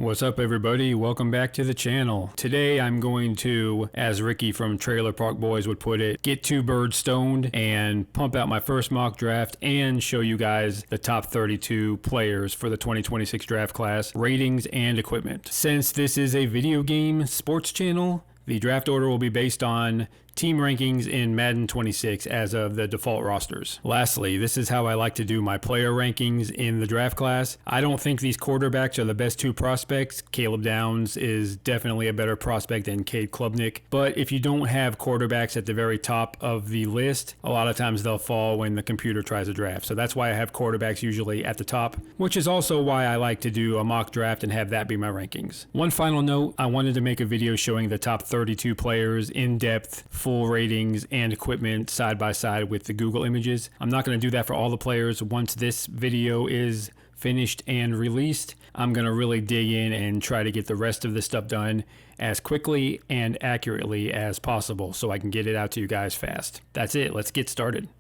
What's up, everybody? Welcome back to the channel. Today I'm going to, as Ricky from Trailer Park Boys would put it, get two birds stoned and pump out my first mock draft and show you guys the top 32 players for the 2026 draft class, ratings and equipment. Since this is a video game sports channel, the draft order will be based on team rankings in Madden 26 as of the default rosters. Lastly, this is how I like to do my player rankings in the draft class. I don't think these quarterbacks are the best two prospects. Caleb Downs is definitely a better prospect than Cade Klubnik. But if you don't have quarterbacks at the very top of the list, a lot of times they'll fall when the computer tries a draft. So that's why I have quarterbacks usually at the top, which is also why I like to do a mock draft and have that be my rankings. One final note, I wanted to make a video showing the top 32 players in depth, full ratings and equipment side by side with the Google images. I'm not going to do that for all the players. Once this video is finished and released, I'm going to really dig in and try to get the rest of this stuff done as quickly and accurately as possible so I can get it out to you guys fast. That's it. Let's get started.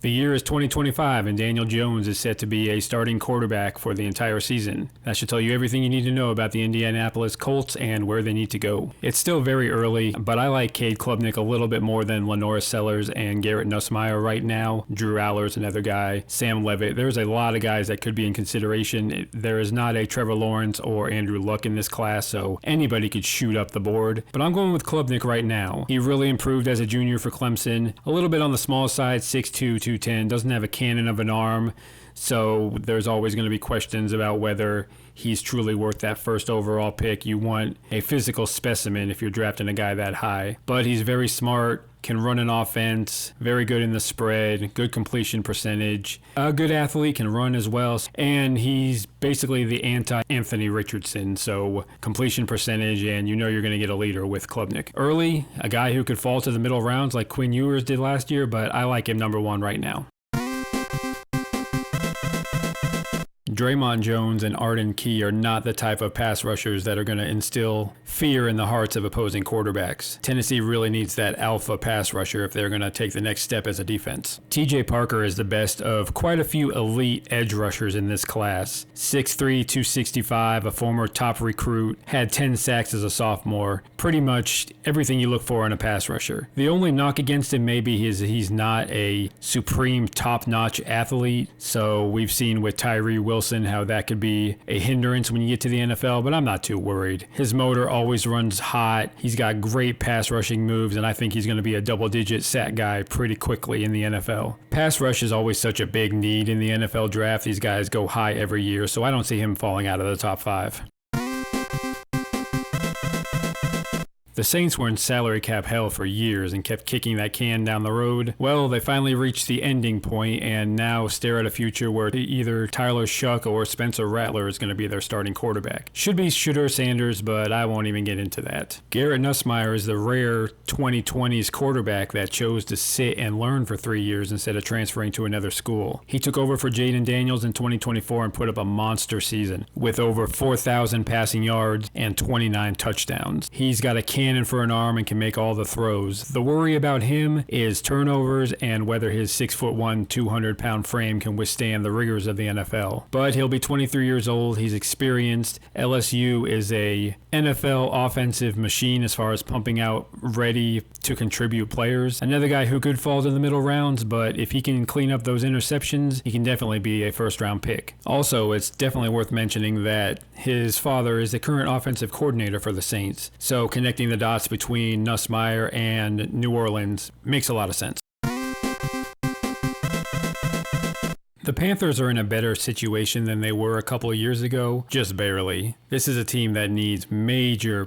The year is 2025 and Daniel Jones is set to be a starting quarterback for the entire season. That should tell you everything you need to know about the Indianapolis Colts and where they need to go. It's still very early, but I like Cade Klubnik a little bit more than Lenoris Sellers and Garrett Nussmeier right now. Drew Aller's another guy. Sam Levitt. There's a lot of guys that could be in consideration. There is not a Trevor Lawrence or Andrew Luck in this class, so anybody could shoot up the board. But I'm going with Klubnik right now. He really improved as a junior for Clemson. A little bit on the small side, 6'2", 210, doesn't have a cannon of an arm, so there's always going to be questions about whether he's truly worth that first overall pick. You want a physical specimen if you're drafting a guy that high, but he's very smart, can run an offense, very good in the spread, good completion percentage, a good athlete, can run as well, and he's basically the anti-Anthony Richardson, so completion percentage, and you know you're going to get a leader with Klubnik. Early, a guy who could fall to the middle rounds like Quinn Ewers did last year, but I like him number one right now. Draymond Jones and Arden Key are not the type of pass rushers that are going to instill fear in the hearts of opposing quarterbacks. Tennessee really needs that alpha pass rusher if they're going to take the next step as a defense. TJ Parker is the best of quite a few elite edge rushers in this class. 6'3", 265, a former top recruit, had 10 sacks as a sophomore. Pretty much everything you look for in a pass rusher. The only knock against him maybe is he's not a supreme top-notch athlete, so we've seen with Tyree Wilson how that could be a hindrance when you get to the NFL, but I'm not too worried. His motor always runs hot. He's got great pass rushing moves, and I think he's going to be a double-digit sack guy pretty quickly in the NFL. Pass rush is always such a big need in the NFL draft. These guys go high every year, so I don't see him falling out of the top 5. The Saints were in salary cap hell for years and kept kicking that can down the road. Well, they finally reached the ending point and now stare at a future where either Tyler Shuck or Spencer Rattler is going to be their starting quarterback. Should be Shedeur Sanders, but I won't even get into that. Garrett Nussmeier is the rare 2020s quarterback that chose to sit and learn for 3 years instead of transferring to another school. He took over for Jaden Daniels in 2024 and put up a monster season with over 4,000 passing yards and 29 touchdowns. He's got a cannon for an arm and can make all the throws. The worry about him is turnovers and whether his 6'1", 200-pound frame can withstand the rigors of the NFL. But he'll be 23 years old. He's experienced. LSU is a NFL offensive machine as far as pumping out ready to contribute players. Another guy who could fall to the middle rounds, but if he can clean up those interceptions, he can definitely be a first-round pick. Also, it's definitely worth mentioning that his father is the current offensive coordinator for the Saints, so connecting the dots between Nussmeier and New Orleans makes a lot of sense. The Panthers are in a better situation than they were a couple of years ago, just barely. This is a team that needs major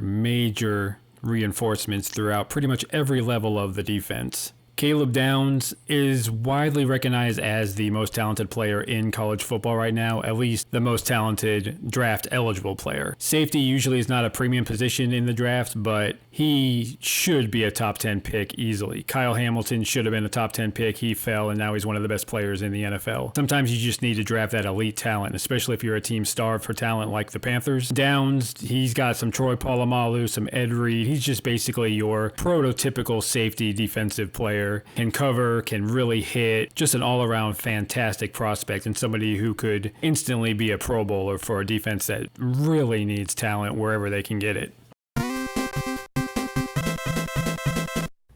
reinforcements throughout pretty much every level of the defense. Caleb Downs is widely recognized as the most talented player in college football right now, at least the most talented draft-eligible player. Safety usually is not a premium position in the draft, but he should be a top 10 pick easily. Kyle Hamilton should have been a top 10 pick. He fell, and now he's one of the best players in the NFL. Sometimes you just need to draft that elite talent, especially if you're a team starved for talent like the Panthers. Downs, he's got some Troy Polamalu, some Ed Reed. He's just basically your prototypical safety defensive player player, can cover, can really hit, just an all-around fantastic prospect and somebody who could instantly be a Pro Bowler for a defense that really needs talent wherever they can get it.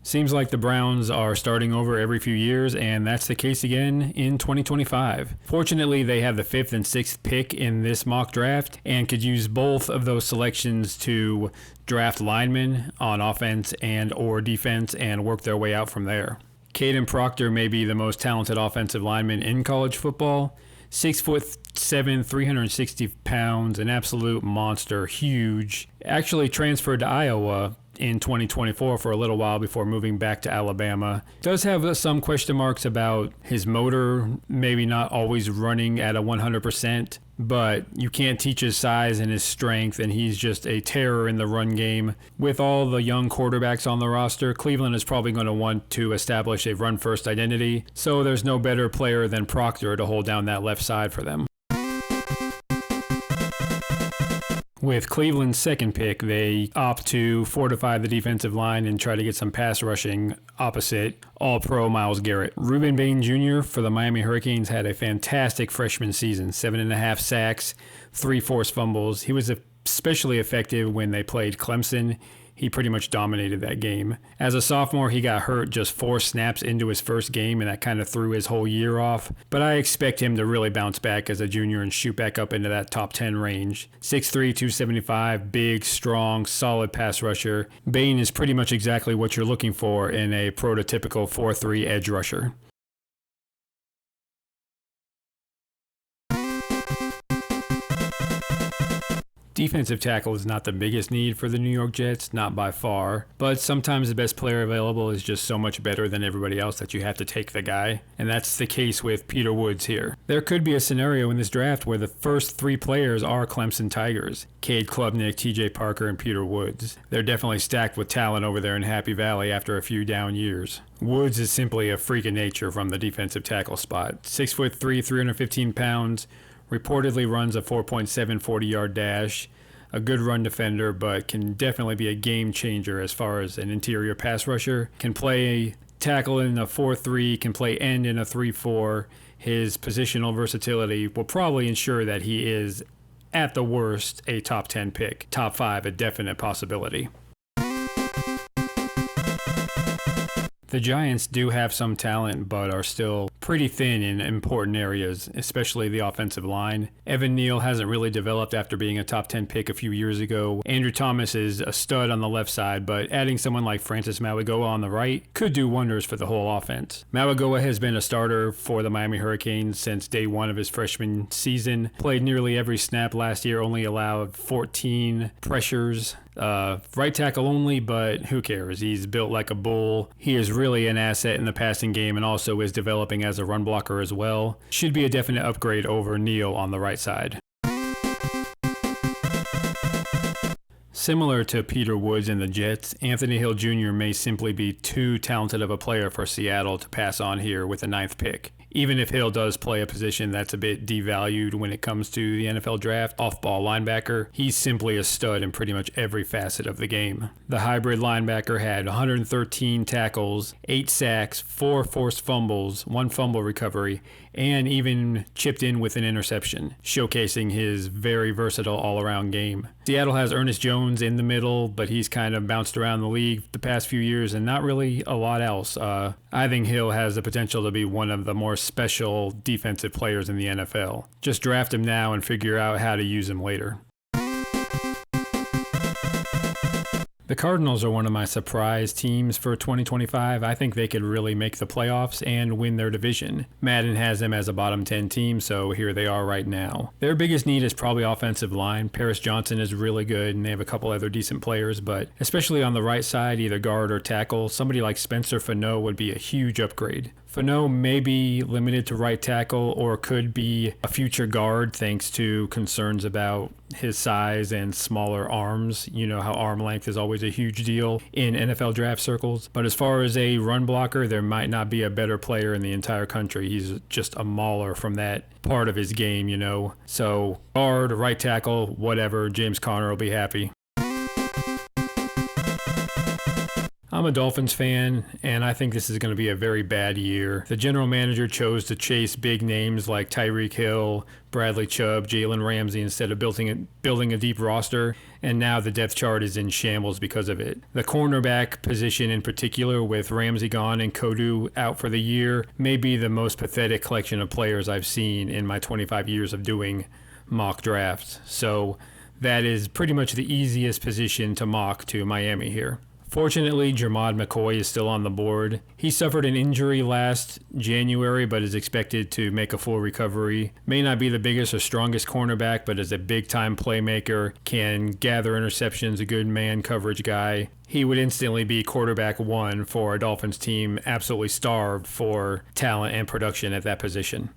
Seems like the Browns are starting over every few years, and that's the case again in 2025. Fortunately, they have the 5th and 6th pick in this mock draft and could use both of those selections to draft linemen on offense and or defense and work their way out from there. Caden Proctor may be the most talented offensive lineman in college football. 6'7", 360 pounds, an absolute monster, huge. Actually transferred to Iowa in 2024 for a little while before moving back to Alabama. Does have some question marks about his motor, maybe not always running at a 100%, but you can't teach his size and his strength, and he's just a terror in the run game. With all the young quarterbacks on the roster, Cleveland is probably going to want to establish a run-first identity, so there's no better player than Proctor to hold down that left side for them. With Cleveland's 2nd pick, they opt to fortify the defensive line and try to get some pass rushing opposite All-Pro Myles Garrett. Reuben Bain Jr. for the Miami Hurricanes had a fantastic freshman season, 7.5 sacks, 3 forced fumbles. He was especially effective when they played Clemson. He pretty much dominated that game. As a sophomore, he got hurt just 4 snaps into his first game, and that kind of threw his whole year off. But I expect him to really bounce back as a junior and shoot back up into that top 10 range. 6'3", 275, big, strong, solid pass rusher. Bain is pretty much exactly what you're looking for in a prototypical 4-3 edge rusher. Defensive tackle is not the biggest need for the New York Jets, not by far, but sometimes the best player available is just so much better than everybody else that you have to take the guy, and that's the case with Peter Woods here. There could be a scenario in this draft where the first 3 players are Clemson Tigers: Cade Klubnik, TJ Parker, and Peter Woods. They're definitely stacked with talent over there in Happy Valley after a few down years. Woods is simply a freak of nature from the defensive tackle spot. 6'3", 315 pounds, reportedly runs a 4.7 40-yard dash, a good run defender, but can definitely be a game changer as far as an interior pass rusher. Can play tackle in a 4-3, can play end in a 3-4. His positional versatility will probably ensure that he is, at the worst, a top 10 pick. Top 5, a definite possibility. The Giants do have some talent, but are still pretty thin in important areas, especially the offensive line. Evan Neal hasn't really developed after being a top 10 pick a few years ago. Andrew Thomas is a stud on the left side, but adding someone like Francis Mauigoa on the right could do wonders for the whole offense. Mauigoa has been a starter for the Miami Hurricanes since day one of his freshman season. Played nearly every snap last year, only allowed 14 pressures. Right tackle only, but who cares? He's built like a bull. He is really an asset in the passing game and also is developing as a run blocker as well. Should be a definite upgrade over Neal on the right side. Similar to Peter Woods and the Jets, Anthony Hill Jr. may simply be too talented of a player for Seattle to pass on here with the 9th pick. Even if Hill does play a position that's a bit devalued when it comes to the NFL draft, off-ball linebacker, he's simply a stud in pretty much every facet of the game. The hybrid linebacker had 113 tackles, 8 sacks, 4 forced fumbles, 1 fumble recovery, and even chipped in with an interception, showcasing his very versatile all-around game. Seattle has Ernest Jones in the middle, but he's kind of bounced around the league the past few years and not really a lot else. I think Hill has the potential to be one of the more special defensive players in the NFL. Just draft him now and figure out how to use him later. The Cardinals are one of my surprise teams for 2025. I think they could really make the playoffs and win their division. Madden has them as a bottom 10 team, so here they are right now. Their biggest need is probably offensive line. Paris Johnson is really good, and they have a couple other decent players, but especially on the right side, either guard or tackle, somebody like Spencer Fano would be a huge upgrade. Fano may be limited to right tackle or could be a future guard thanks to concerns about his size and smaller arms. You know how arm length is always a huge deal in NFL draft circles. But as far as a run blocker, there might not be a better player in the entire country. He's just a mauler from that part of his game, you know. So guard, right tackle, whatever, James Conner will be happy. I'm a Dolphins fan, and I think this is going to be a very bad year. The general manager chose to chase big names like Tyreek Hill, Bradley Chubb, Jalen Ramsey instead of building a deep roster, and now the depth chart is in shambles because of it. The cornerback position in particular, with Ramsey gone and Kodu out for the year, may be the most pathetic collection of players I've seen in my 25 years of doing mock drafts. So that is pretty much the easiest position to mock to Miami here. Fortunately, Jermod McCoy is still on the board. He suffered an injury last January, but is expected to make a full recovery. May not be the biggest or strongest cornerback, but is a big-time playmaker, can gather interceptions, a good man coverage guy. He would instantly be quarterback one for a Dolphins team absolutely starved for talent and production at that position.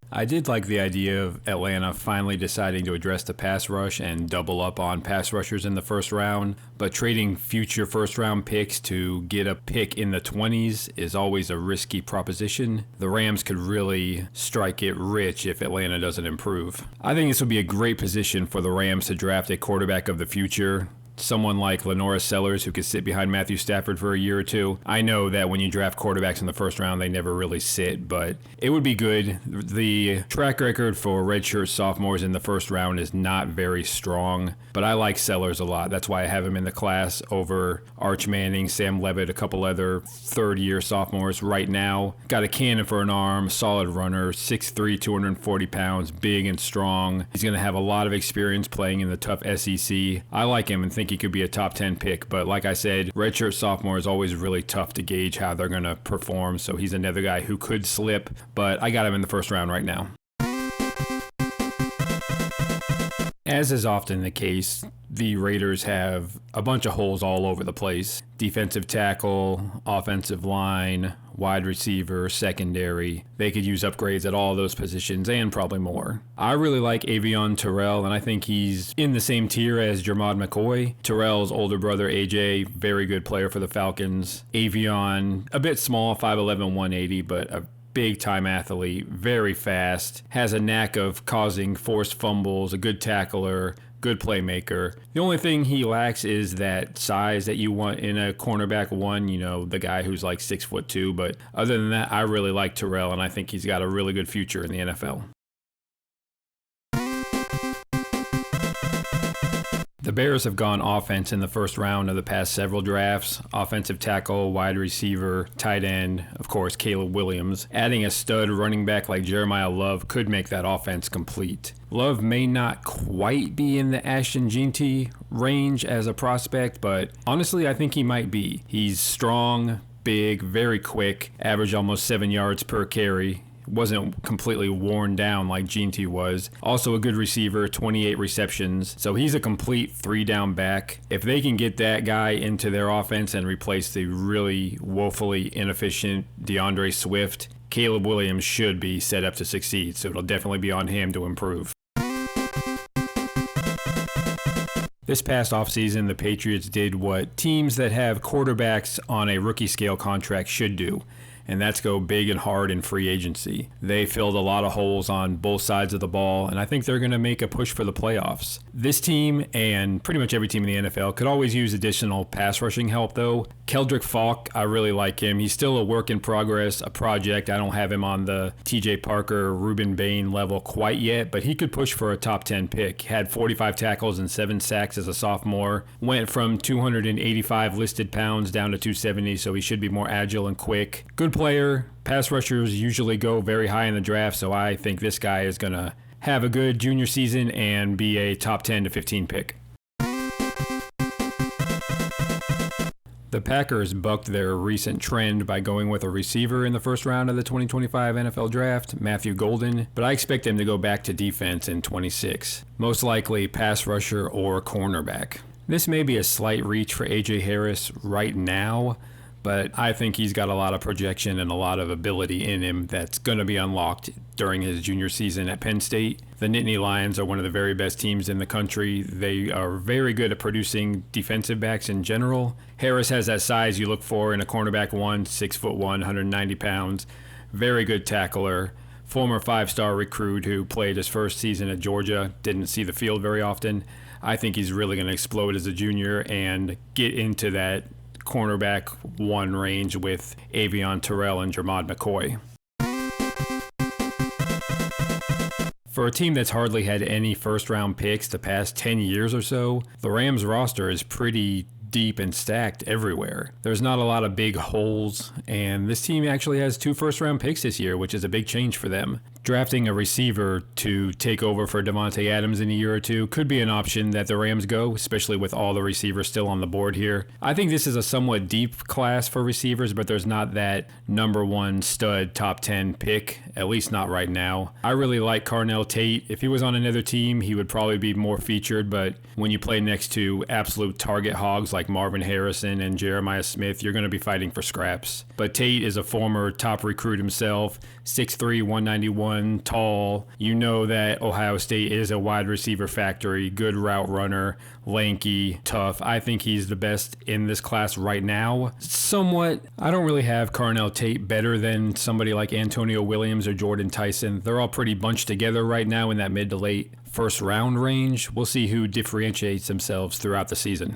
I did like the idea of Atlanta finally deciding to address the pass rush and double up on pass rushers in the first round, but trading future first round picks to get a pick in the 20s is always a risky proposition. The Rams could really strike it rich if Atlanta doesn't improve. I think this would be a great position for the Rams to draft a quarterback of the future. Someone like Lenora Sellers who could sit behind Matthew Stafford for a year or two. I know that when you draft quarterbacks in the first round, they never really sit, but it would be good. The track record for redshirt sophomores in the first round is not very strong, but I like Sellers a lot. That's why I have him in the class over Arch Manning, Sam Levitt, a couple other third-year sophomores right now. Got a cannon for an arm, solid runner, 6'3", 240 pounds, big and strong. He's going to have a lot of experience playing in the tough SEC. I like him and think he could be a top 10 pick, but like I said, redshirt sophomore is always really tough to gauge how they're going to perform, so he's another guy who could slip, but I got him in the first round right now. As is often the case, the Raiders have a bunch of holes all over the place. Defensive tackle, offensive line, wide receiver, secondary. They could use upgrades at all those positions and probably more. I really like Avion Terrell, and I think he's in the same tier as Jermod McCoy. Terrell's older brother, AJ, very good player for the Falcons. Avion, a bit small, 5'11", 180, but a big-time athlete, very fast, has a knack of causing forced fumbles, a good tackler, good playmaker. The only thing he lacks is that size that you want in a cornerback one, you know, the guy who's like 6'2", but other than that, I really like Terrell, and I think he's got a really good future in the NFL. The Bears have gone offense in the first round of the past several drafts. Offensive tackle, wide receiver, tight end, of course, Caleb Williams. Adding a stud running back like Jeremiah Love could make that offense complete. Love may not quite be in the Ashton Jeanty range as a prospect, but honestly, I think he might be. He's strong, big, very quick, average almost 7 yards per carry. Wasn't completely worn down like Jeanty was. Also a good receiver, 28 receptions. So he's a complete 3-down back. If they can get that guy into their offense and replace the really woefully inefficient DeAndre Swift, Caleb Williams should be set up to succeed. So it'll definitely be on him to improve. This past offseason, the Patriots did what teams that have quarterbacks on a rookie scale contract should do, and that's go big and hard in free agency. They filled a lot of holes on both sides of the ball, and I think they're going to make a push for the playoffs. This team, and pretty much every team in the NFL, could always use additional pass rushing help, though. Keldrick Falk, I really like him. He's still a work in progress, a project. I don't have him on the TJ Parker, Ruben Bain level quite yet, but he could push for a top 10 pick. Had 45 tackles and 7 sacks as a sophomore. Went from 285 listed pounds down to 270, so he should be more agile and quick. Good player. Pass rushers usually go very high in the draft, so I think this guy is going to have a good junior season and be a top 10 to 15 pick. The Packers bucked their recent trend by going with a receiver in the first round of the 2025 NFL Draft, Matthew Golden, but I expect them to go back to defense in 26, most likely pass rusher or cornerback. This may be a slight reach for A.J. Harris right now, but I think he's got a lot of projection and a lot of ability in him that's going to be unlocked during his junior season at Penn State. The Nittany Lions are one of the very best teams in the country. They are very good at producing defensive backs in general. Harris has that size you look for in a cornerback one, 6'1", 190 pounds. Very good tackler. Former 5-star recruit who played his first season at Georgia. Didn't see the field very often. I think he's really going to explode as a junior and get into that cornerback 1 range with Avion Terrell and Jermod McCoy. For a team that's hardly had any first-round picks the past 10 years or so, the Rams roster is pretty deep and stacked everywhere. There's not a lot of big holes, and this team actually has 2 first-round picks this year, which is a big change for them. Drafting a receiver to take over for Davante Adams in a year or two could be an option that the Rams go, especially with all the receivers still on the board here. I think this is a somewhat deep class for receivers, but there's not that number 1 stud top 10 pick, at least not right now. I really like Carnell Tate. If he was on another team, he would probably be more featured, but when you play next to absolute target hogs like Marvin Harrison and Jeremiah Smith, you're going to be fighting for scraps. But Tate is a former top recruit himself, 6'3", 191, tall. You know that Ohio State is a wide receiver factory, good route runner, lanky, tough. I think he's the best in this class right now. Somewhat, I don't really have Carnell Tate better than somebody like Antonio Williams or Jordan Tyson. They're all pretty bunched together right now in that mid to late first round range. We'll see who differentiates themselves throughout the season.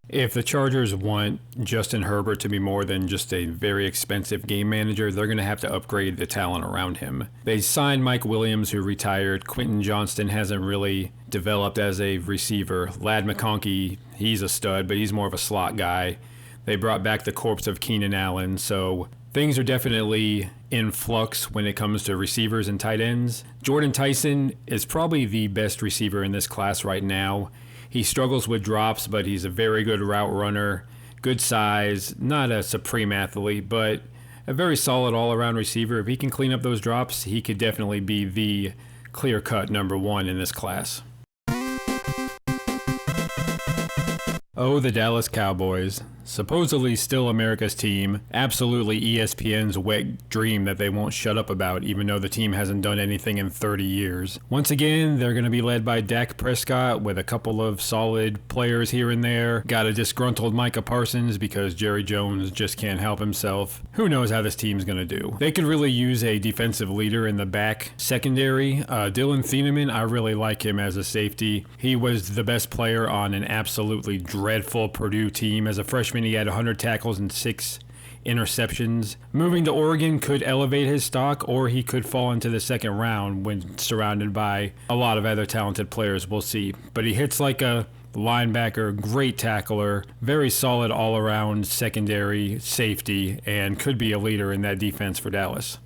If the Chargers want Justin Herbert to be more than just a very expensive game manager, they're going to have to upgrade the talent around him. They signed Mike Williams, who retired. Quentin Johnston hasn't really developed as a receiver. Ladd McConkey, he's a stud, but he's more of a slot guy. They brought back the corpse of Keenan Allen, so things are definitely in flux when it comes to receivers and tight ends. Jordan Tyson is probably the best receiver in this class right now. He struggles with drops, but he's a very good route runner, good size, not a supreme athlete, but a very solid all-around receiver. If he can clean up those drops, he could definitely be the clear-cut number 1 in this class. Oh, the Dallas Cowboys. Supposedly still America's team, absolutely ESPN's wet dream that they won't shut up about, even though the team hasn't done anything in 30 years. Once again, they're going to be led by Dak Prescott with a couple of solid players here and there. Got a disgruntled Micah Parsons because Jerry Jones just can't help himself. Who knows how this team's going to do? They could really use a defensive leader in the back secondary. Dylan Thieneman, I really like him as a safety. He was the best player on an absolutely dreadful Purdue team as a freshman. He had 100 tackles and 6 interceptions. Moving to Oregon could elevate his stock, or he could fall into the second round when surrounded by a lot of other talented players. We'll see. But he hits like a linebacker, great tackler, very solid all-around secondary safety, and could be a leader in that defense for Dallas.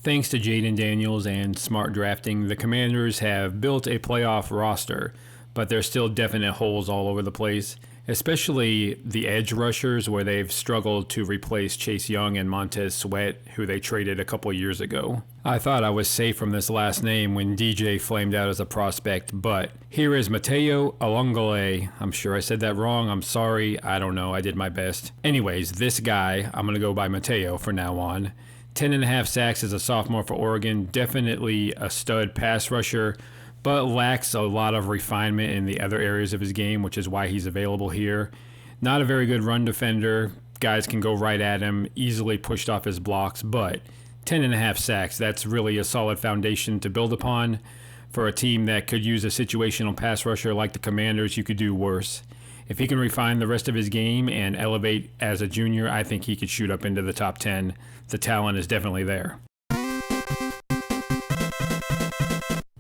Thanks to Jaden Daniels and smart drafting, the Commanders have built a playoff roster, but there's still definite holes all over the place, especially the edge rushers where they've struggled to replace Chase Young and Montez Sweat, who they traded a couple years ago. I thought I was safe from this last name when DJ flamed out as a prospect, but here is Mateo Alongole. I'm sure I said that wrong. I'm sorry. I don't know. I did my best. Anyways, this guy, I'm going to go by Mateo from now on. 10.5 sacks as a sophomore for Oregon. Definitely a stud pass rusher, but lacks a lot of refinement in the other areas of his game, which is why he's available here. Not a very good run defender. Guys can go right at him, easily pushed off his blocks, but 10.5 sacks, that's really a solid foundation to build upon. For a team that could use a situational pass rusher like the Commanders, you could do worse. If he can refine the rest of his game and elevate as a junior, I think he could shoot up into the top 10. The talent is definitely there.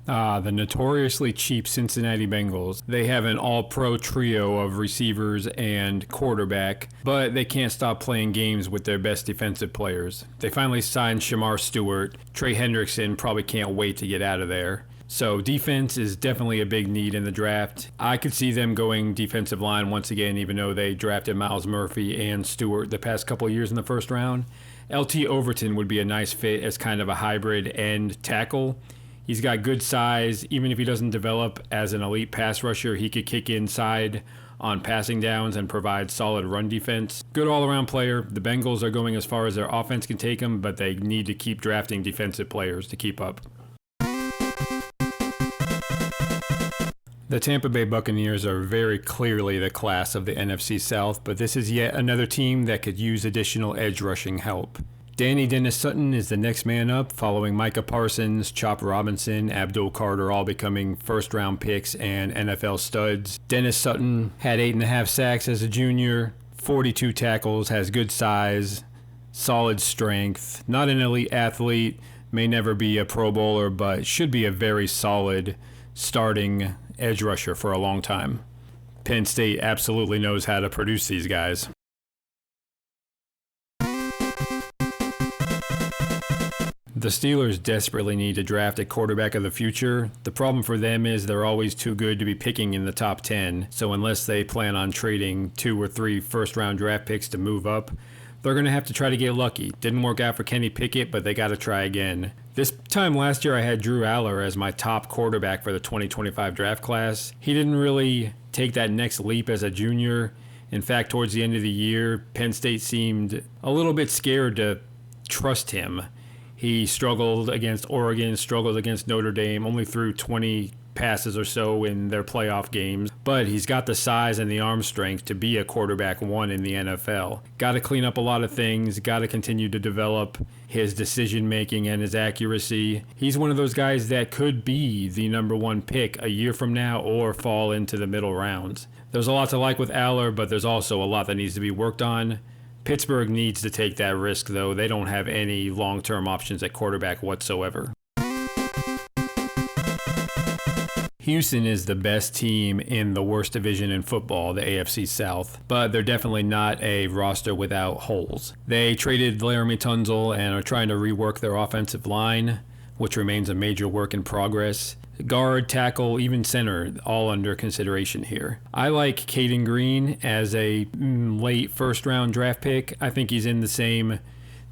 The notoriously cheap Cincinnati Bengals. They have an all-pro trio of receivers and quarterback, but they can't stop playing games with their best defensive players. They finally signed Shamar Stewart. Trey Hendrickson probably can't wait to get out of there. So defense is definitely a big need in the draft. I could see them going defensive line once again, even though they drafted Myles Murphy and Stewart the past couple of years in the first round. LT Overton would be a nice fit as kind of a hybrid end tackle. He's got good size. Even if he doesn't develop as an elite pass rusher, he could kick inside on passing downs and provide solid run defense. Good all-around player. The Bengals are going as far as their offense can take them, but they need to keep drafting defensive players to keep up. The Tampa Bay Buccaneers are very clearly the class of the NFC South, but this is yet another team that could use additional edge rushing help. Danny Dennis Sutton is the next man up, following Micah Parsons, Chop Robinson, Abdul Carter, all becoming first-round picks and NFL studs. Dennis Sutton had 8.5 sacks as a junior, 42 tackles, has good size, solid strength, not an elite athlete, may never be a Pro Bowler, but should be a very solid starting edge rusher for a long time. Penn State absolutely knows how to produce these guys. The Steelers desperately need to draft a quarterback of the future. The problem for them is they're always too good to be picking in the top 10, so unless they plan on trading 2 or 3 first-round draft picks to move up, they're going to have to try to get lucky. Didn't work out for Kenny Pickett, but they got to try again. This time last year, I had Drew Aller as my top quarterback for the 2025 draft class. He didn't really take that next leap as a junior. In fact, towards the end of the year, Penn State seemed a little bit scared to trust him. He struggled against Oregon, struggled against Notre Dame, only threw 20 passes or so in their playoff games. But he's got the size and the arm strength to be a quarterback one in the NFL. Got to clean up a lot of things, got to continue to develop his decision making and his accuracy. He's one of those guys that could be the number 1 pick a year from now or fall into the middle rounds. There's a lot to like with Aller, but there's also a lot that needs to be worked on. Pittsburgh needs to take that risk, though. They don't have any long-term options at quarterback whatsoever. Houston is the best team in the worst division in football, the AFC South, but they're definitely not a roster without holes. They traded Laramie Tunzel and are trying to rework their offensive line, which remains a major work in progress. Guard, tackle, even center, all under consideration here. I like Caden Green as a late first-round draft pick. I think he's in the same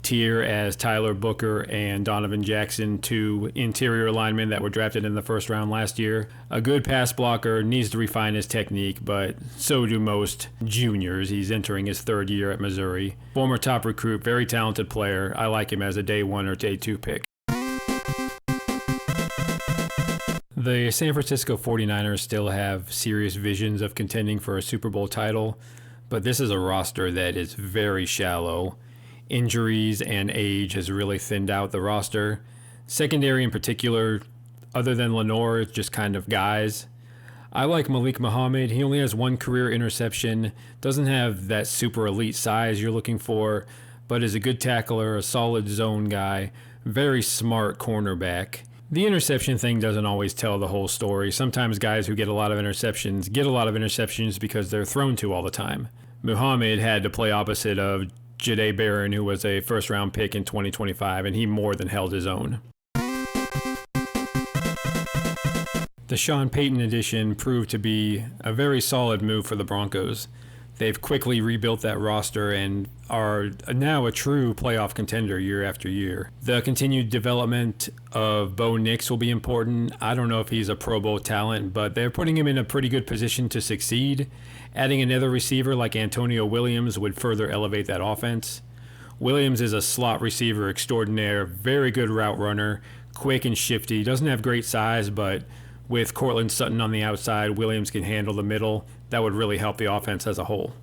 tier as Tyler Booker and Donovan Jackson, 2 interior linemen that were drafted in the first round last year. A good pass blocker, needs to refine his technique, but so do most juniors. He's entering his 3rd year at Missouri. Former top recruit, very talented player. I like him as a day 1 or day 2 pick. The San Francisco 49ers still have serious visions of contending for a Super Bowl title, but this is a roster that is very shallow. Injuries and age has really thinned out the roster. Secondary in particular, other than Lenore, it's just kind of guys. I like Malik Muhammad. He only has 1 career interception, doesn't have that super elite size you're looking for, but is a good tackler, a solid zone guy, very smart cornerback. The interception thing doesn't always tell the whole story. Sometimes guys who get a lot of interceptions because they're thrown to all the time. Muhammad had to play opposite of Jahdae Barron, who was a first-round pick in 2025, and he more than held his own. The Sean Payton addition proved to be a very solid move for the Broncos. They've quickly rebuilt that roster and are now a true playoff contender year after year. The continued development of Bo Nix will be important. I don't know if he's a Pro Bowl talent, but they're putting him in a pretty good position to succeed. Adding another receiver like Antonio Williams would further elevate that offense. Williams is a slot receiver extraordinaire, very good route runner, quick and shifty. Doesn't have great size, but with Cortland Sutton on the outside, Williams can handle the middle. That would really help the offense as a whole.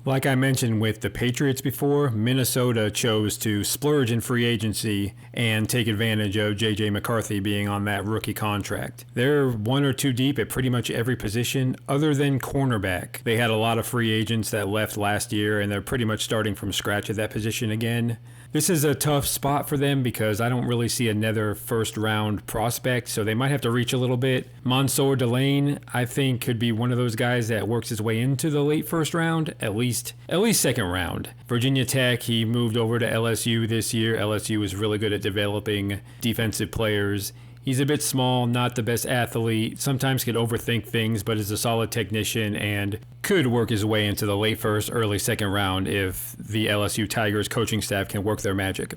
Like I mentioned with the Patriots before, Minnesota chose to splurge in free agency and take advantage of J.J. McCarthy being on that rookie contract. They're 1 or 2 deep at pretty much every position other than cornerback. They had a lot of free agents that left last year, and they're pretty much starting from scratch at that position again. This is a tough spot for them because I don't really see another first-round prospect, so they might have to reach a little bit. Mansour Delane, I think, could be one of those guys that works his way into the late first round, at least second round. Virginia Tech, he moved over to LSU this year. LSU is really good at developing defensive players. He's a bit small, not the best athlete, sometimes could overthink things, but is a solid technician and could work his way into the late first, early second round if the LSU Tigers coaching staff can work their magic.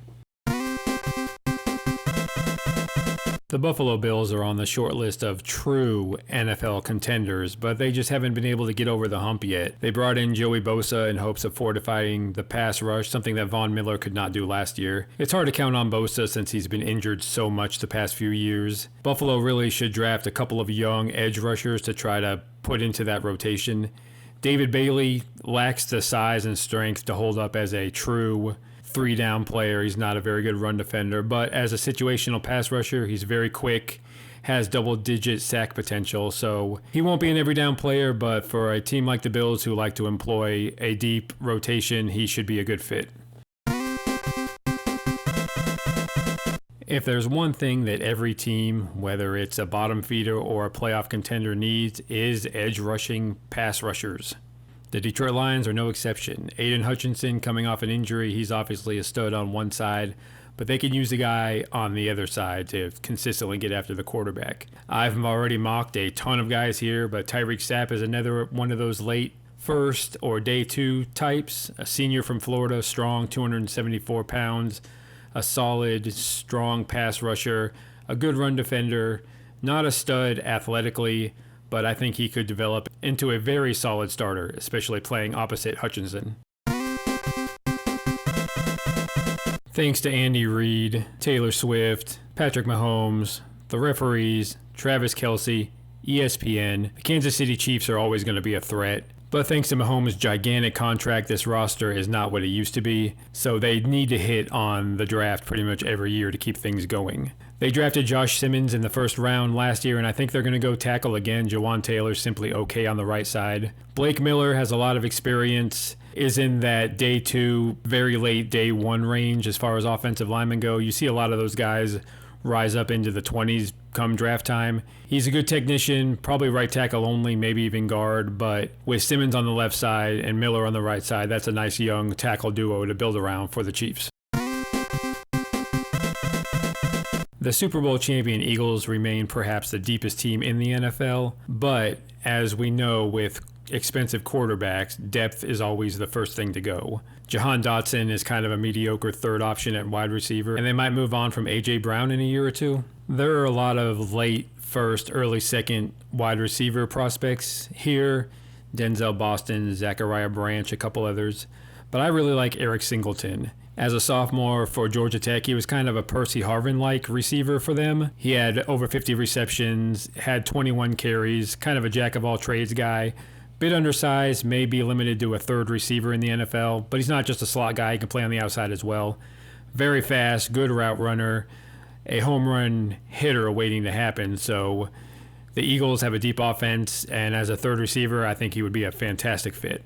The Buffalo Bills are on the short list of true NFL contenders, but they just haven't been able to get over the hump yet. They brought in Joey Bosa in hopes of fortifying the pass rush, something that Von Miller could not do last year. It's hard to count on Bosa since he's been injured so much the past few years. Buffalo really should draft a couple of young edge rushers to try to put into that rotation. David Bailey lacks the size and strength to hold up as a true 3-down player. He's not a very good run defender, but as a situational pass rusher, he's very quick, has double-digit sack potential, so he won't be an every-down player, but for a team like the Bills who like to employ a deep rotation, he should be a good fit. If there's one thing that every team, whether it's a bottom feeder or a playoff contender, needs, is edge rushing pass rushers. The Detroit Lions are no exception. Aiden Hutchinson coming off an injury, he's obviously a stud on one side, but they can use the guy on the other side to consistently get after the quarterback. I've already mocked a ton of guys here, but Tyreek Sapp is another one of those late first or day 2 types. A senior from Florida, strong, 274 pounds, a solid, strong pass rusher, a good run defender, not a stud athletically, but I think he could develop into a very solid starter, especially playing opposite Hutchinson. Thanks to Andy Reid, Taylor Swift, Patrick Mahomes, the referees, Travis Kelce, ESPN, the Kansas City Chiefs are always going to be a threat. But thanks to Mahomes' gigantic contract, this roster is not what it used to be, so they need to hit on the draft pretty much every year to keep things going. They drafted Josh Simmons in the first round last year, and I think they're going to go tackle again. Jawan Taylor's simply okay on the right side. Blake Miller has a lot of experience, is in that day 2, very late day 1 range as far as offensive linemen go. You see a lot of those guys rise up into the 20s come draft time. He's a good technician, probably right tackle only, maybe even guard, but with Simmons on the left side and Miller on the right side, that's a nice young tackle duo to build around for the Chiefs. The Super Bowl champion Eagles remain perhaps the deepest team in the NFL, but as we know with expensive quarterbacks, depth is always the first thing to go. Jahan Dotson is kind of a mediocre third option at wide receiver, and they might move on from A.J. Brown in a year or two. There are a lot of late first, early second wide receiver prospects here. Denzel Boston, Zachariah Branch, a couple others. But I really like Eric Singleton. As a sophomore for Georgia Tech, he was kind of a Percy Harvin-like receiver for them. He had over 50 receptions, had 21 carries, kind of a jack-of-all-trades guy. Bit undersized, may be limited to a third receiver in the NFL, but he's not just a slot guy. He can play on the outside as well. Very fast, good route runner, a home run hitter waiting to happen. So the Eagles have a deep offense, and as a third receiver, I think he would be a fantastic fit.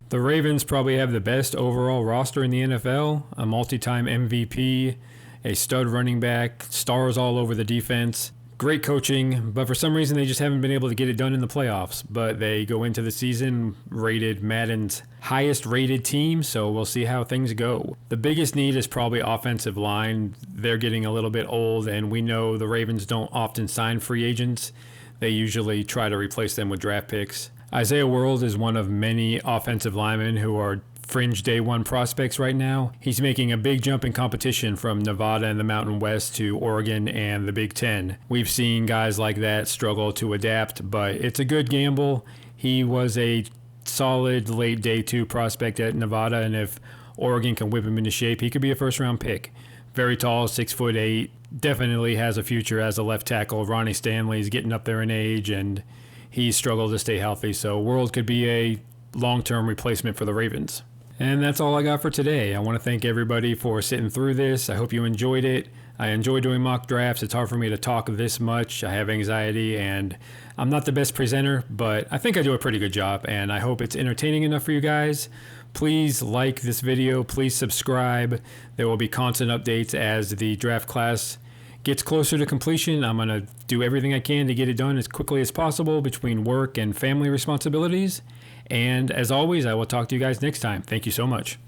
The Ravens probably have the best overall roster in the NFL, a multi-time MVP, a stud running back, stars all over the defense. Great coaching, but for some reason they just haven't been able to get it done in the playoffs. But they go into the season rated Madden's highest rated team, so we'll see how things go. The biggest need is probably offensive line. They're getting a little bit old, and we know the Ravens don't often sign free agents. They usually try to replace them with draft picks. Isaiah World is one of many offensive linemen who are fringe day 1 prospects right now. He's making a big jump in competition from Nevada and the Mountain West to Oregon and the Big Ten. We've seen guys like that struggle to adapt, but it's a good gamble. He was a solid late day 2 prospect at Nevada, and if Oregon can whip him into shape, he could be a first round pick. Very tall, 6'8", definitely has a future as a left tackle. Ronnie Stanley's getting up there in age, and he struggled to stay healthy, so World could be a long-term replacement for the Ravens. And that's all I got for today. I want to thank everybody for sitting through this. I hope you enjoyed it. I enjoy doing mock drafts. It's hard for me to talk this much. I have anxiety, and I'm not the best presenter, but I think I do a pretty good job, and I hope it's entertaining enough for you guys. Please like this video. Please subscribe. There will be constant updates as the draft class gets closer to completion. I'm going to do everything I can to get it done as quickly as possible between work and family responsibilities. And as always, I will talk to you guys next time. Thank you so much.